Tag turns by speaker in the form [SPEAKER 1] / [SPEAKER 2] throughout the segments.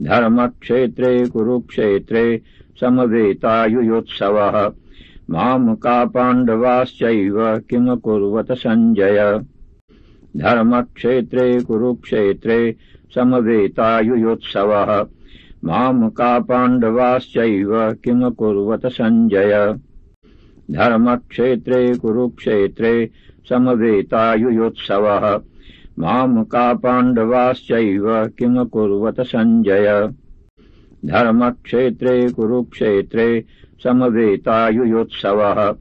[SPEAKER 1] धर्मक्षेत्रे कुरुक्षेत्रे समवेतायुयोत्सवः मामका पाण्डवाश्चैव किमकुर्वत सञ्जय। धर्मक्षेत्रे कुरुक्षेत्रे समवेतायुयोत्सवः मामका पाण्डवाश्चैव किमकुर्वत सञ्जय। धर्मक्षेत्रे कुरुक्षेत्रे समवेतायुयोत्सवः मामका पाण्डवाश्चैव किमकुर्वत सञ्जय। धर्मक्षेत्रे कुरुक्षेत्रे समवेतायुयोत्सवः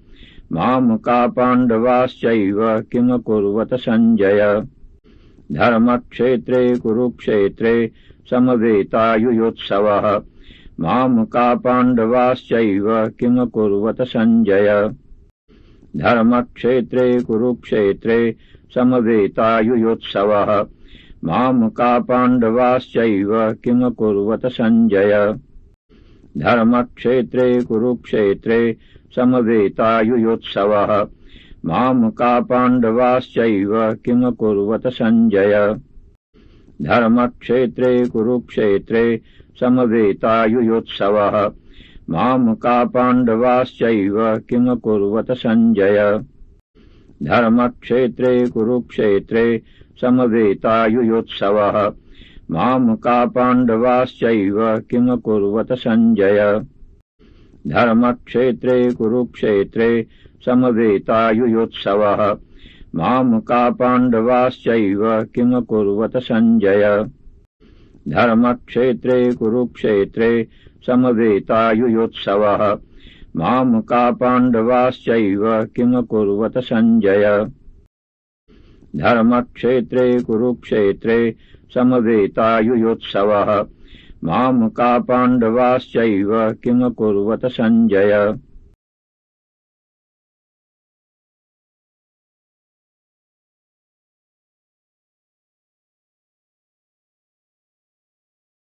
[SPEAKER 1] मामका पाण्डवाश्चैव किमकुर्वत सञ्जय। धर्मक्षेत्रे कुरुक्षेत्रे समवेतायुयोत्सवः मामका पाण्डवाश्चैव किमकुर्वत सञ्जय। धर्मक्षेत्रे कुरुक्षेत्रे समवेतायुयोत्सवः मामका पाण्डवाश्चैव किमकुर्वत सञ्जय। धर्मक्षेत्रे कुरुक्षेत्रे समवेतायुयोत्सवः मामका पाण्डवाश्चैव किमकुर्वत सञ्जय। धर्मक्षेत्रे कुरुक्षेत्रे समवेतायुयोत्सवः मामका पाण्डवाश्चैव किमकुर्वत सञ्जय। धर्मक्षेत्रे कुरुक्षेत्रे समवेतायुयोत्सवः मामका पाण्डवाश्चैव किमकुर्वत सञ्जय। धर्मक्षेत्रे कुरुक्षेत्रे समवेतायुयोत्सवः मामका पाण्डवाश्चैव किमकुर्वत सञ्जय। धर्मक्षेत्रे कुरुक्षेत्रे समवेतायुयोत्सवः मामका पाण्डवाश्चैव किमकुर्वत सञ्जय। धर्मक्षेत्रे कुरुक्षेत्रे समवेतायुयोत्सवः मामका पाण्डवाश्चैव किमकुर्वत सञ्जय।